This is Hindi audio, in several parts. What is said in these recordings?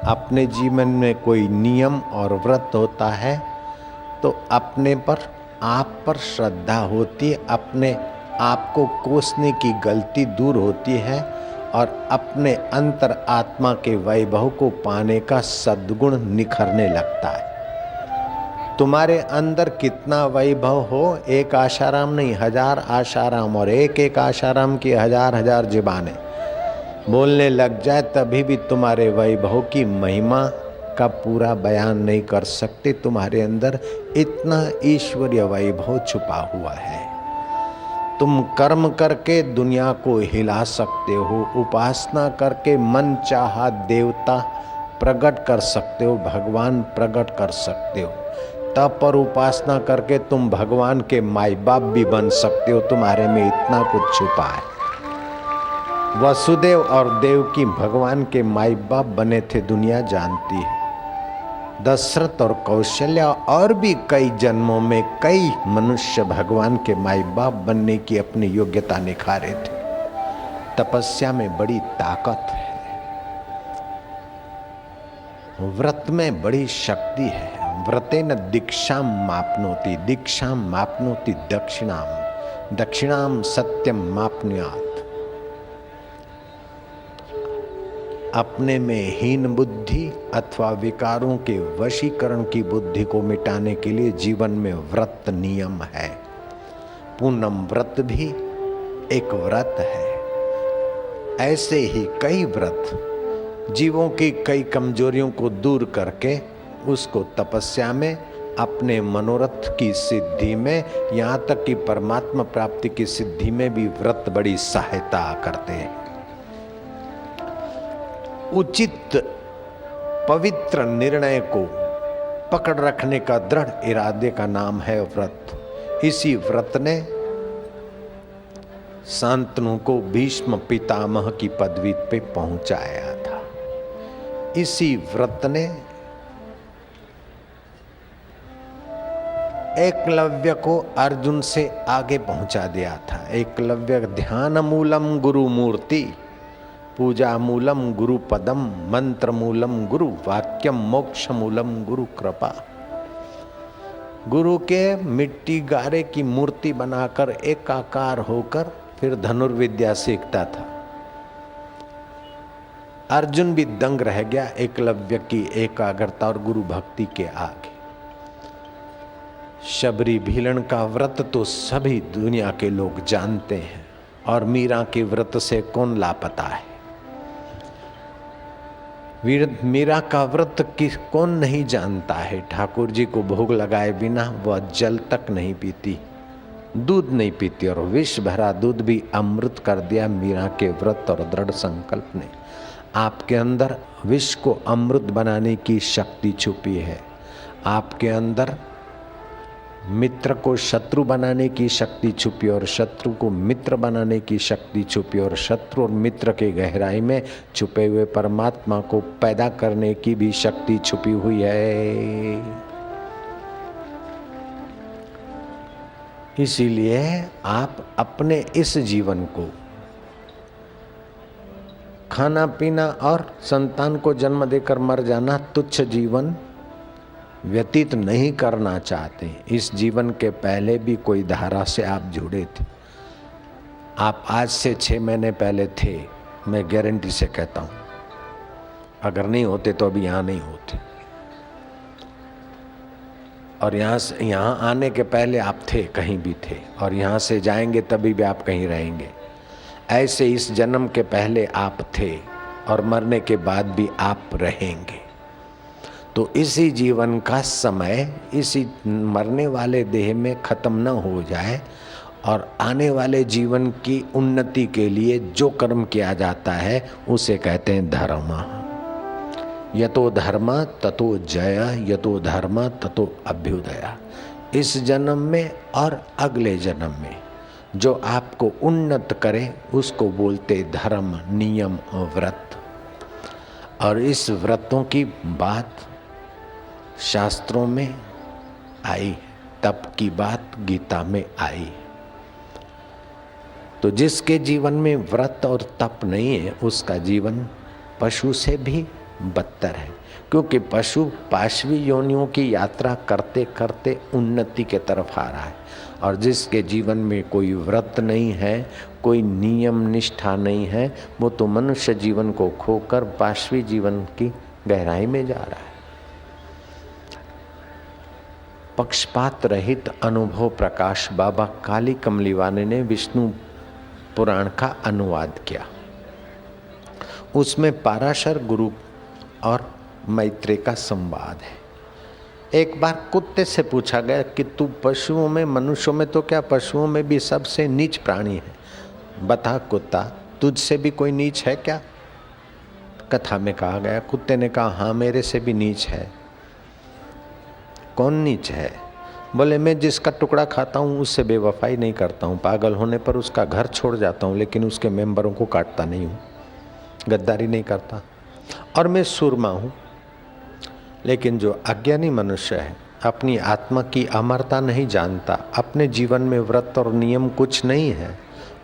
अपने जीवन में कोई नियम और व्रत होता है तो अपने पर आप पर श्रद्धा होती है, अपने आप को कोसने की गलती दूर होती है और अपने अंतर आत्मा के वैभव को पाने का सद्गुण निखरने लगता है। तुम्हारे अंदर कितना वैभव हो, एक आशाराम नहीं 1000 आशाराम और एक एक आशाराम की 1000 ज़ुबानें बोलने लग जाए तभी भी तुम्हारे वैभव की महिमा का पूरा बयान नहीं कर सकते। तुम्हारे अंदर इतना ईश्वरीय वैभव छुपा हुआ है। तुम कर्म करके दुनिया को हिला सकते हो, उपासना करके मन चाहा देवता प्रकट कर सकते हो, भगवान प्रकट कर सकते हो। तप और उपासना करके तुम भगवान के माई बाप भी बन सकते हो। तुम्हारे में इतना कुछ छुपा है। वसुदेव और देवकी भगवान के माई बाप बने थे, दुनिया जानती है। दशरथ और कौशल्या और भी कई जन्मों में कई मनुष्य भगवान के माई बाप बनने की अपनी योग्यता निखारे थे। तपस्या में बड़ी ताकत है, व्रत में बड़ी शक्ति है। व्रतेन दीक्षां माप्नोति, दीक्षां माप्नोति दक्षिणाम, दक्षिणाम सत्यम माप्नुयात्। अपने में हीन बुद्धि अथवा विकारों के वशीकरण की बुद्धि को मिटाने के लिए जीवन में व्रत नियम है। पूनम व्रत भी एक व्रत है। ऐसे ही कई व्रत जीवों की कई कमजोरियों को दूर करके उसको तपस्या में, अपने मनोरथ की सिद्धि में, यहाँ तक कि परमात्मा प्राप्ति की सिद्धि में भी व्रत बड़ी सहायता करते हैं। उचित पवित्र निर्णय को पकड़ रखने का दृढ़ इरादे का नाम है व्रत। इसी व्रत ने शांतनु को भीष्म पितामह की पदवी पे पहुंचाया था। इसी व्रत ने एकलव्य को अर्जुन से आगे पहुंचा दिया था। एकलव्य ध्यान मूलम गुरु मूर्ति, पूजा मूलम गुरु पदम, मंत्र मूलम गुरु वाक्यम, मोक्ष मूलम गुरु कृपा। गुरु के मिट्टी गारे की मूर्ति बनाकर एकाकार होकर फिर धनुर्विद्या सीखता था। अर्जुन भी दंग रह गया एकलव्य की एकाग्रता और गुरु भक्ति के आगे। शबरी भीलन का व्रत तो सभी दुनिया के लोग जानते हैं, और मीरा के व्रत से कौन लापता है। मीरा का व्रत की कौन नहीं जानता है। ठाकुर जी को भोग लगाए बिना वह जल तक नहीं पीती, दूध नहीं पीती, और विष भरा दूध भी अमृत कर दिया मीरा के व्रत और दृढ़ संकल्प ने। आपके अंदर विष को अमृत बनाने की शक्ति छुपी है। आपके अंदर मित्र को शत्रु बनाने की शक्ति छुपी और शत्रु को मित्र बनाने की शक्ति छुपी, और शत्रु और मित्र के गहराई में छुपे हुए परमात्मा को पैदा करने की भी शक्ति छुपी हुई है। इसीलिए आप अपने इस जीवन को खाना पीना और संतान को जन्म देकर मर जाना तुच्छ जीवन व्यतीत नहीं करना चाहते। इस जीवन के पहले भी कोई धारा से आप जुड़े थे। आप आज से 6 महीने पहले थे, मैं गारंटी से कहता हूं। अगर नहीं होते तो अभी यहाँ नहीं होते, और यहाँ आने के पहले आप थे, कहीं भी थे, और यहाँ से जाएंगे तभी भी आप कहीं रहेंगे। ऐसे इस जन्म के पहले आप थे और मरने के बाद भी आप रहेंगे। तो इसी जीवन का समय इसी मरने वाले देह में खत्म न हो जाए, और आने वाले जीवन की उन्नति के लिए जो कर्म किया जाता है उसे कहते हैं धर्म। यतो धर्म ततो जय, यतो धर्म ततो अभ्युदय। इस जन्म में और अगले जन्म में जो आपको उन्नत करे उसको बोलते धर्म, नियम और व्रत। और इस व्रतों की बात शास्त्रों में आई, तप की बात गीता में आई। तो जिसके जीवन में व्रत और तप नहीं है उसका जीवन पशु से भी बदतर है, क्योंकि पशु पाशवी योनियों की यात्रा करते करते उन्नति के तरफ आ रहा है। और जिसके जीवन में कोई व्रत नहीं है, कोई नियम निष्ठा नहीं है, वो तो मनुष्य जीवन को खोकर पाशवी जीवन की गहराई में जा रहा है। पक्षपात रहित अनुभव प्रकाश बाबा काली कमलीवाले ने विष्णु पुराण का अनुवाद किया। उसमें पाराशर गुरु और मैत्रेय का संवाद है। एक बार कुत्ते से पूछा गया कि तू पशुओं में, मनुष्यों में तो क्या, पशुओं में भी सबसे नीच प्राणी है, बता कुत्ता तुझसे भी कोई नीच है क्या? कथा में कहा गया, कुत्ते ने कहा हाँ मेरे से भी नीच है। कौन नीच है? बोले मैं जिसका टुकड़ा खाता हूँ उससे बेवफाई नहीं करता हूँ, पागल होने पर उसका घर छोड़ जाता हूँ, लेकिन उसके मेंबरों को काटता नहीं हूँ, गद्दारी नहीं करता। और मैं सुरमा हूँ। लेकिन जो अज्ञानी मनुष्य है, अपनी आत्मा की अमरता नहीं जानता, अपने जीवन में व्रत और नियम कुछ नहीं है,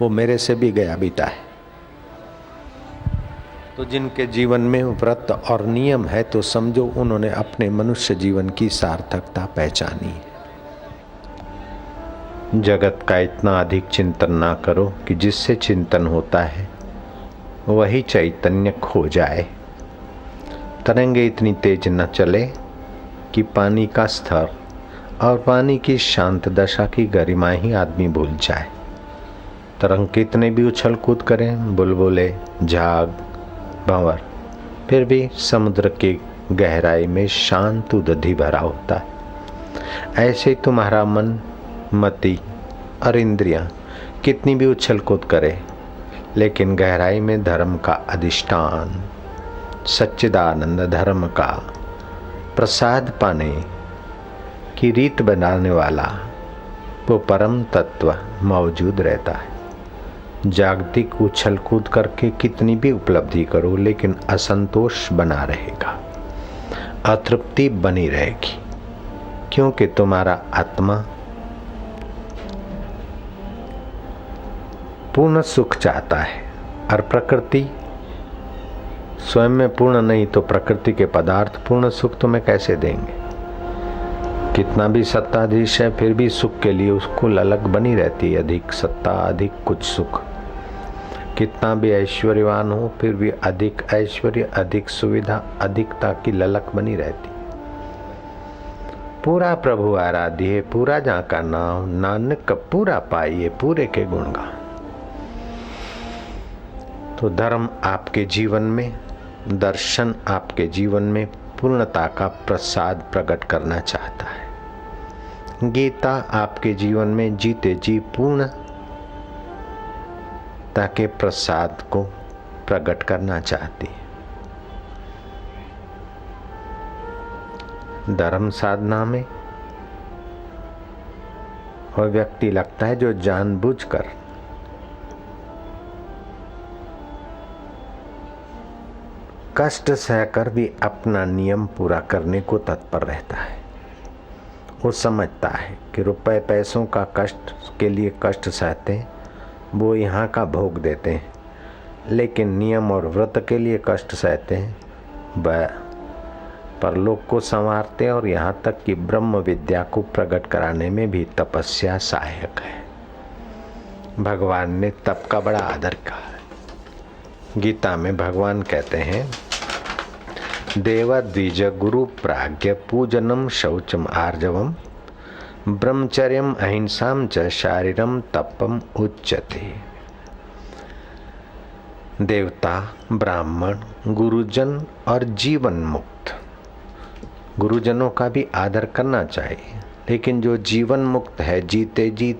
वो मेरे से भी गया बीता है। तो जिनके जीवन में व्रत और नियम है तो समझो उन्होंने अपने मनुष्य जीवन की सार्थकता पहचानी है। जगत का इतना अधिक चिंतन ना करो कि जिससे चिंतन होता है वही चैतन्य खो जाए। तरंगे इतनी तेज न चले कि पानी का स्तर और पानी की शांत दशा की गरिमा ही आदमी भूल जाए। तरंग कितने भी उछल कूद करें, बुलबुले, झाग, भंवर, फिर भी समुद्र की गहराई में शांत उदधि भरा होता है। ऐसे तुम्हारा मन, मति और इंद्रियां कितनी भी उछल कूद करे, लेकिन गहराई में धर्म का अधिष्ठान, सच्चिदानंद धर्म का प्रसाद पाने की रीत बनाने वाला वो परम तत्व मौजूद रहता है। जागतिक उछल कूद करके कितनी भी उपलब्धि करो, लेकिन असंतोष बना रहेगा, अतृप्ति बनी रहेगी, क्योंकि तुम्हारा आत्मा पूर्ण सुख चाहता है और प्रकृति स्वयं में पूर्ण नहीं तो प्रकृति के पदार्थ पूर्ण सुख तुम्हें कैसे देंगे? कितना भी सत्ताधीश है फिर भी सुख के लिए उसको ललक बनी रहती है, अधिक सत्ता, अधिक कुछ सुख। कितना भी ऐश्वर्यवान हो फिर भी अधिक ऐश्वर्य, अधिक सुविधा, अधिकता की ललक बनी रहती। पूरा प्रभु आराध्य है, पूरा जाका नाम, नानक पूरा पाइए पूरे के गुणगान। तो धर्म आपके जीवन में, दर्शन आपके जीवन में पूर्णता का प्रसाद प्रकट करना चाहता है। गीता आपके जीवन में जीते जी पूर्ण के प्रसाद को प्रकट करना चाहती है। धर्म साधना में वह व्यक्ति लगता है जो जानबूझकर कष्ट सहकर भी अपना नियम पूरा करने को तत्पर रहता है। वो समझता है कि रुपए पैसों का कष्ट के लिए कष्ट सहते हैं, वो यहाँ का भोग देते हैं, लेकिन नियम और व्रत के लिए कष्ट सहते हैं, वह परलोक को संवारते हैं और यहाँ तक कि ब्रह्म विद्या को प्रकट कराने में भी तपस्या सहायक है। भगवान ने तप का बड़ा आदर कहा है। गीता में भगवान कहते हैं, देव द्विज गुरु प्राज्ञ पूजनम शौचम आर्जवम ब्रह्मचर्यम अहिंसाम च शारीरम तपम उच्यते। देवता, ब्राह्मण, गुरुजन और जीवन मुक्त, गुरुजनों का भी आदर करना चाहिए, लेकिन जो जीवन मुक्त है, जीते जी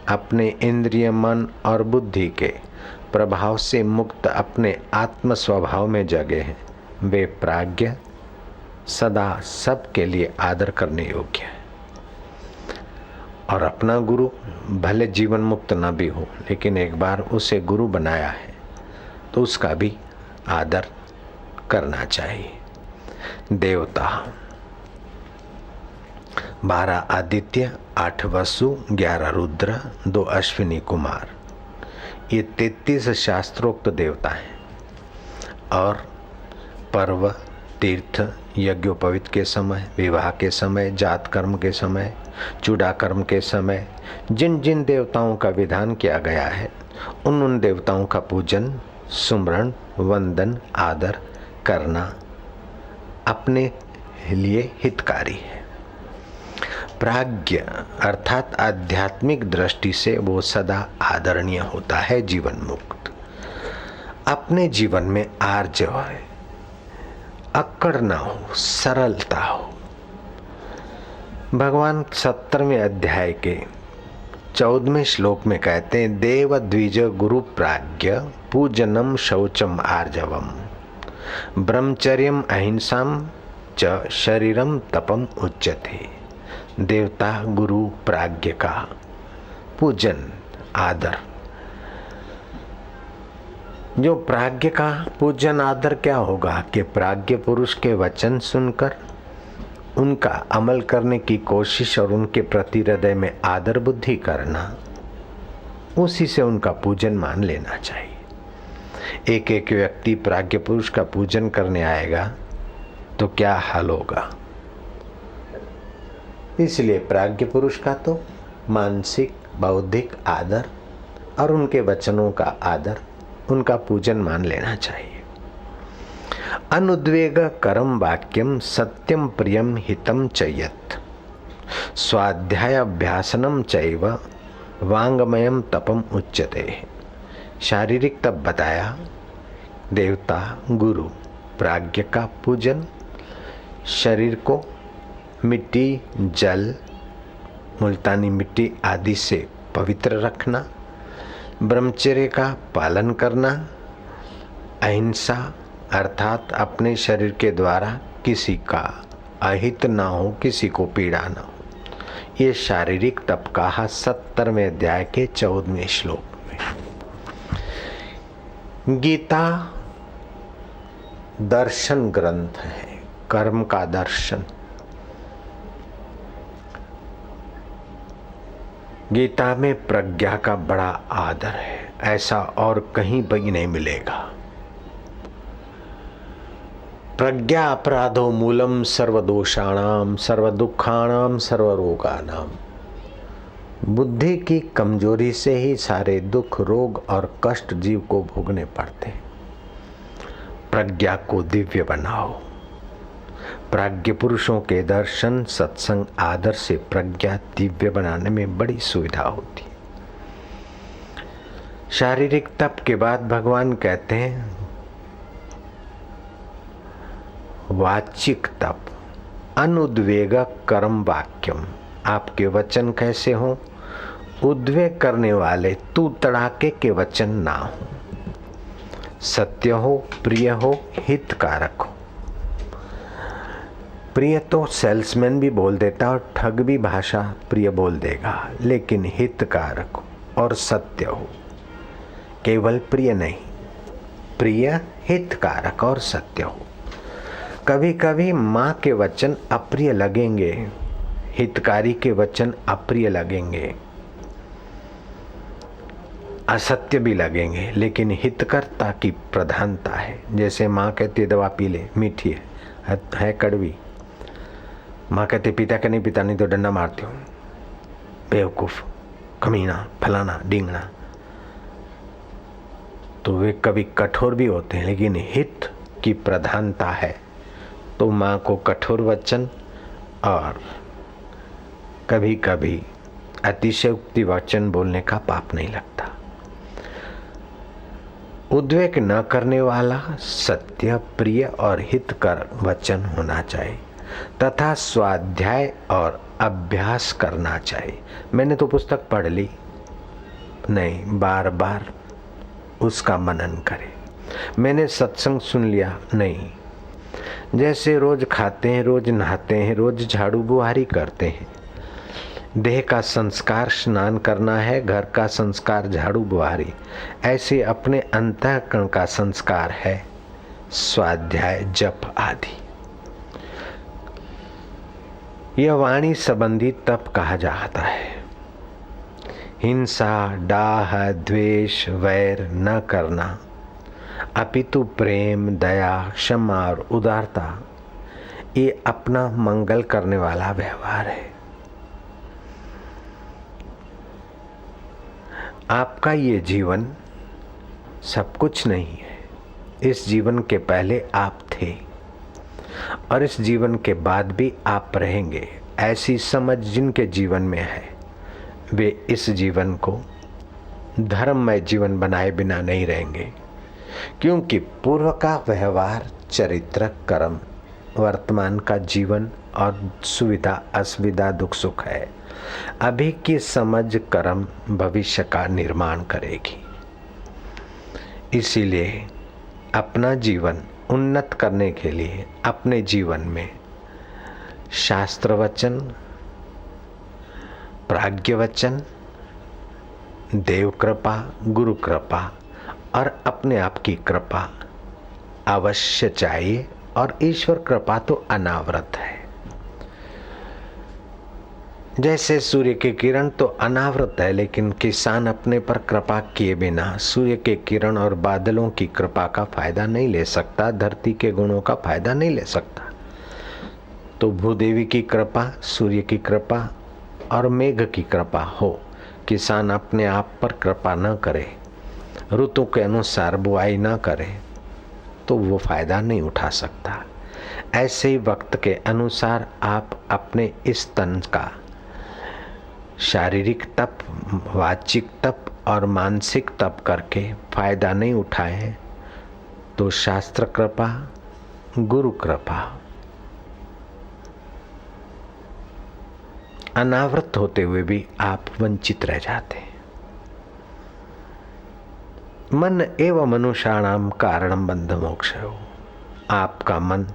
अपने इंद्रिय, मन और बुद्धि के प्रभाव से मुक्त अपने आत्म स्वभाव में जगे हैं, वे प्राज्ञ सदा सबके लिए आदर करने योग्य है। और अपना गुरु भले जीवन मुक्त न भी हो, लेकिन एक बार उसे गुरु बनाया है तो उसका भी आदर करना चाहिए। देवता 12 आदित्य, 8 वसु, 11 रुद्र, 2 अश्विनी कुमार, ये 33 शास्त्रोक्त देवता हैं और पर्व, तीर्थ, यज्ञोपवीत के समय, विवाह के समय, जात कर्म के समय, चूड़ा कर्म के समय जिन जिन देवताओं का विधान किया गया है उन देवताओं का पूजन, सुमरण, वंदन, आदर करना अपने लिए हितकारी है। प्राज्ञ अर्थात आध्यात्मिक दृष्टि से वो सदा आदरणीय होता है, जीवन मुक्त। अपने जीवन में आर्जव है, अक्कड़ ना हो, सरलता हो। भगवान 17वें अध्याय के 14वें श्लोक में कहते हैं, देव द्विज गुरु प्राज्ञ पूजनम शौचम आर्जवम ब्रह्मचर्यम अहिंसाम च शरीरम तपम उच्यते। देवता गुरु प्राज्ञ का पूजन, आदर। जो प्राज्ञ का पूजन आदर क्या होगा कि प्राज्ञ पुरुष के वचन सुनकर उनका अमल करने की कोशिश और उनके प्रति हृदय में आदर बुद्धि करना, उसी से उनका पूजन मान लेना चाहिए। एक एक व्यक्ति प्राज्ञ पुरुष का पूजन करने आएगा तो क्या हाल होगा। इसलिए प्राज्ञ पुरुष का तो मानसिक बौद्धिक आदर और उनके वचनों का आदर, उनका पूजन मान लेना चाहिए। अनुद्वेग करम वाक्यम सत्यम प्रियम हितम चयत स्वाध्याय अभ्यासनम चैव वांगमयम तपम उच्यते। शारीरिक तप बताया, देवता गुरु प्राज्ञ का पूजन, शरीर को मिट्टी, जल, मुल्तानी मिट्टी आदि से पवित्र रखना, ब्रह्मचर्य का पालन करना, अहिंसा अर्थात अपने शरीर के द्वारा किसी का अहित ना हो, किसी को पीड़ा ना हो। ये शारीरिक तप कहा 17वें अध्याय के 14वें श्लोक में। गीता दर्शन ग्रंथ है, कर्म का दर्शन। गीता में प्रज्ञा का बड़ा आदर है, ऐसा और कहीं भी नहीं मिलेगा। प्रज्ञा अपराधो मूलम सर्वदोषाणाम सर्वदुखाणाम सर्वरोगाणाम। बुद्धि की कमजोरी से ही सारे दुख, रोग और कष्ट जीव को भोगने पड़ते। प्रज्ञा को दिव्य बनाओ। प्राज्ञ पुरुषों के दर्शन, सत्संग, आदर से प्रज्ञा दिव्य बनाने में बड़ी सुविधा होती। शारीरिक तप के बाद भगवान कहते हैं वाचिक तप, अनुद्वेग कर्म वाक्यम। आपके वचन कैसे हो? उद्वेग करने वाले, तू तड़ाके के वचन ना हो, सत्य हो, प्रिय हो, हितकारक हो। प्रिय तो सेल्समैन भी बोल देता और ठग भी भाषा प्रिय बोल देगा, लेकिन हितकारक हो और सत्य हो। केवल प्रिय नहीं, प्रिय, हितकारक और सत्य हो। कभी कभी माँ के वचन अप्रिय लगेंगे, हितकारी के वचन अप्रिय लगेंगे, असत्य भी लगेंगे, लेकिन हितकर्ता की प्रधानता है। जैसे माँ कहती है दवा पी ले, मीठी है कड़वी। माँ कहती पिता के नहीं पिता, नहीं तो डंडा मारती हूँ, बेवकूफ, कमीना, फलाना, डींगना। तो वे कभी कठोर भी होते हैं, लेकिन हित की प्रधानता है तो माँ को कठोर वचन और कभी कभी अतिशयोक्ति वचन बोलने का पाप नहीं लगता। उद्वेग न करने वाला, सत्य, प्रिय और हितकर वचन होना चाहिए तथा स्वाध्याय और अभ्यास करना चाहिए। मैंने तो पुस्तक पढ़ ली नहीं, बार बार उसका मनन करें। मैंने सत्संग सुन लिया नहीं, जैसे रोज खाते हैं, रोज नहाते हैं, रोज झाड़ू बुहारी करते हैं। देह का संस्कार स्नान करना है, घर का संस्कार झाड़ू बुहारी, ऐसे अपने अंतःकरण का संस्कार है स्वाध्याय, जप आदि। यह वाणी संबंधी तप कहा जाता है। हिंसा, डाह, द्वेष, वैर न करना, अपितु प्रेम, दया, क्षमा और उदारता ये अपना मंगल करने वाला व्यवहार है। आपका ये जीवन सब कुछ नहीं है। इस जीवन के पहले आप थे और इस जीवन के बाद भी आप रहेंगे। ऐसी समझ जिनके जीवन में है वे इस जीवन को धर्ममय जीवन बनाए बिना नहीं रहेंगे, क्योंकि पूर्व का व्यवहार, चरित्र, कर्म, वर्तमान का जीवन और सुविधा असुविधा दुख सुख है। अभी की समझ कर्म भविष्य का निर्माण करेगी। इसीलिए अपना जीवन उन्नत करने के लिए अपने जीवन में शास्त्र वचन, प्राज्ञ वचन, देव कृपा, गुरु कृपा और अपने आप की कृपा अवश्य चाहिए। और ईश्वर कृपा तो अनावरत है। जैसे सूर्य की किरण तो अनावृत है, लेकिन किसान अपने पर कृपा किए बिना सूर्य के किरण और बादलों की कृपा का फायदा नहीं ले सकता, धरती के गुणों का फायदा नहीं ले सकता। तो भूदेवी की कृपा, सूर्य की कृपा और मेघ की कृपा हो, किसान अपने आप पर कृपा न करे, ऋतु के अनुसार बुआई न करे, तो वो फायदा नहीं उठा सकता। ऐसे ही वक्त के अनुसार आप अपने इस तन का शारीरिक तप, वाचिक तप और मानसिक तप करके फायदा नहीं उठाए तो शास्त्र कृपा, गुरु कृपा अनावृत होते हुए भी आप वंचित रह जाते। मन एव मनुष्याणाम कारणम बंध मोक्षयो। आपका मन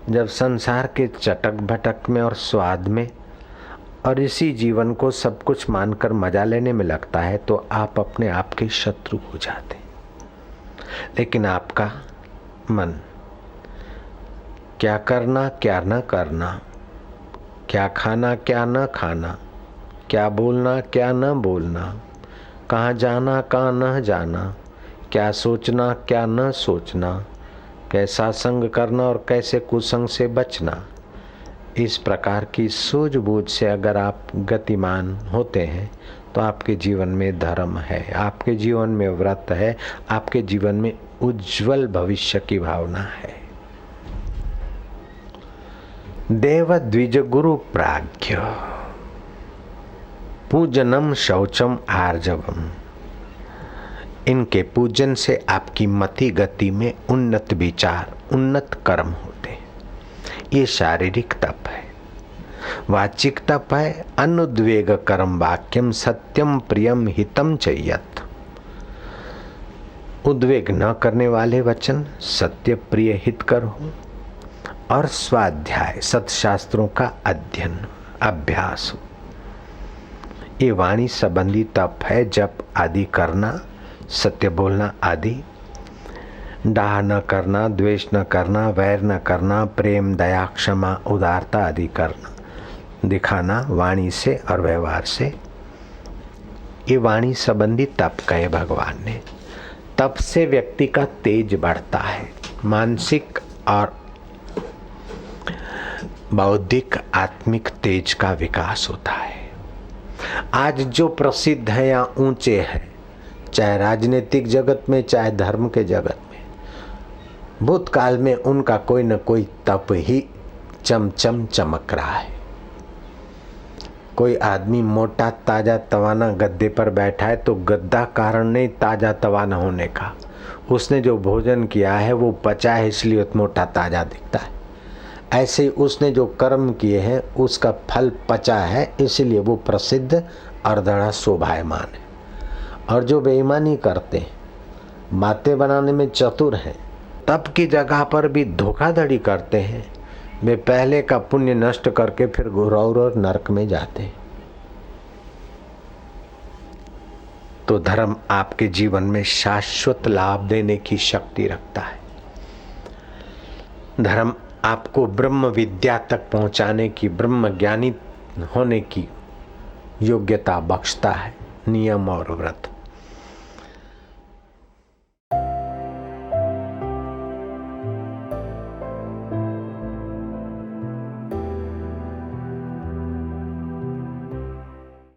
जब संसार के चटक भटक में और स्वाद में और इसी जीवन को सब कुछ मानकर मजा लेने में लगता है तो आप अपने आप के शत्रु हो जाते। लेकिन आपका मन क्या करना क्या न करना, क्या खाना क्या न खाना, क्या बोलना क्या न बोलना, कहाँ जाना कहाँ न जाना, क्या सोचना क्या न सोचना, कैसा संग करना और कैसे कुसंग से बचना, इस प्रकार की सूझबूझ से अगर आप गतिमान होते हैं तो आपके जीवन में धर्म है, आपके जीवन में व्रत है, आपके जीवन में उज्जवल भविष्य की भावना है। देव द्विज गुरु प्राज्ञ पूजनम शौचम आर्जवम। इनके पूजन से आपकी मति गति में उन्नत विचार, उन्नत कर्म होते हैं। ये शारीरिक तप है। वाचिक तप है अनुद्वेग कर्म वाक्यम सत्यम प्रियम हितम चयत। उद्वेग न करने वाले वचन, सत्य प्रिय हितकर हो और स्वाध्याय सत्शास्त्रों का अध्ययन अभ्यास हो। ये वाणी संबंधी तप है। जप आदि करना, सत्य बोलना आदि, डाह न करना, द्वेष न करना, वैर न करना, प्रेम, दया, क्षमा, उदारता आदि करना दिखाना वाणी से और व्यवहार से। ये वाणी संबंधी तप कहे भगवान ने। तप से व्यक्ति का तेज बढ़ता है, मानसिक और बौद्धिक आत्मिक तेज का विकास होता है। आज जो प्रसिद्ध है या ऊंचे है, चाहे राजनीतिक जगत में चाहे धर्म के जगत में, भूतकाल में उनका कोई न कोई तप ही चमचम चमक रहा है। कोई आदमी मोटा ताजा तवाना गद्दे पर बैठा है तो गद्दा कारण नहीं ताजा तवाना होने का, उसने जो भोजन किया है वो पचा है इसलिए मोटा ताजा दिखता है। ऐसे ही उसने जो कर्म किए हैं उसका फल पचा है इसलिए वो प्रसिद्ध और बड़ा शोभायमान है। और जो बेईमानी करते हैं, बातें बनाने में चतुर हैं, तप की जगह पर भी धोखाधड़ी करते हैं, वे पहले का पुण्य नष्ट करके फिर गौरव और नरक में जाते हैं। तो धर्म आपके जीवन में शाश्वत लाभ देने की शक्ति रखता है। धर्म आपको ब्रह्म विद्या तक पहुंचाने की, ब्रह्म ज्ञानी होने की योग्यता बख्शता है। नियम और व्रत